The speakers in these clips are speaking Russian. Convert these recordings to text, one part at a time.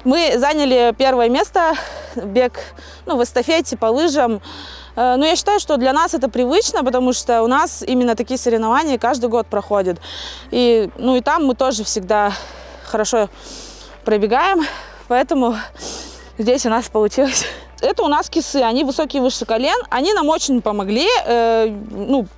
Мы заняли первое место, бег в эстафете по лыжам. Но я считаю, что для нас это привычно, потому что у нас именно такие соревнования каждый год проходят. И там мы тоже всегда хорошо пробегаем, поэтому здесь у нас получилось. Это у нас кисы, они высокие выше колен, они нам очень помогли,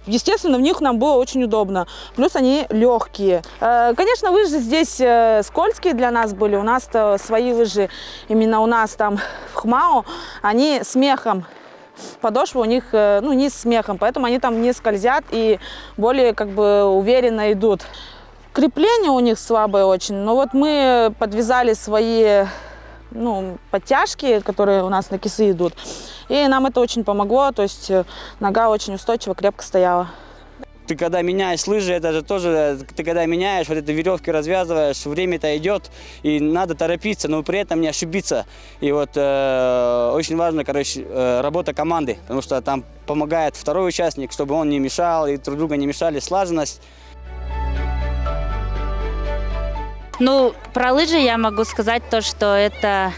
естественно, в них нам было очень удобно, плюс они легкие. Конечно, лыжи здесь скользкие для нас были, у нас свои лыжи, именно у нас там в ХМАО, они с мехом, подошва у них не с мехом, поэтому они там не скользят и более уверенно идут. Крепление у них слабое очень, но вот мы подвязали свои подтяжки, которые у нас на кисы идут. И нам это очень помогло, то есть нога очень устойчиво, крепко стояла. Ты когда меняешь лыжи, это же тоже, ты когда меняешь, вот эти веревки развязываешь, время-то идет, и надо торопиться, но при этом не ошибиться. И вот очень важно, работа команды, потому что там помогает второй участник, чтобы он не мешал, и друг друга не мешали, слаженность. Про лыжи я могу сказать то, что это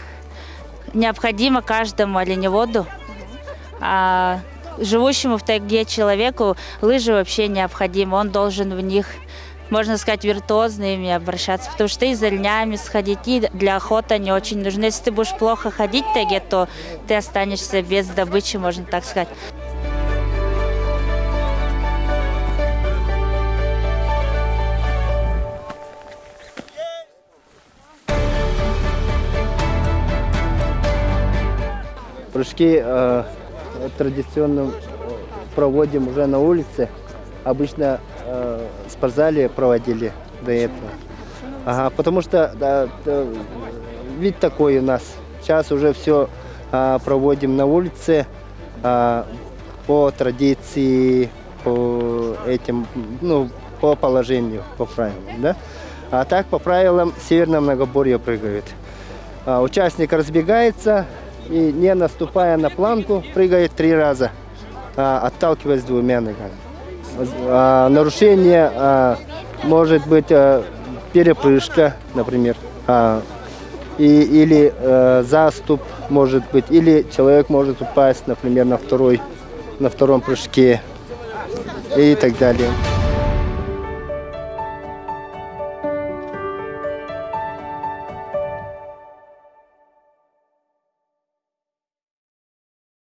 необходимо каждому оленеводу. А живущему в тайге человеку лыжи вообще необходимы. Он должен в них, можно сказать, виртуозно ими обращаться, потому что и за льнями сходить, и для охоты они очень нужны. Если ты будешь плохо ходить в тайге, то ты останешься без добычи, можно так сказать. Прыжки традиционно проводим уже на улице. Обычно в спортзале проводили до этого. Потому что вид такой у нас. Сейчас уже все проводим на улице по традиции, по этим, по положению, по правилам. Да? А так по правилам Северное Многоборье прыгают. Участник разбегается и, не наступая на планку, прыгает 3 раза, отталкиваясь 2 ногами. Нарушение может быть перепрыжка, например, или заступ может быть, или человек может упасть, например, на втором прыжке и так далее.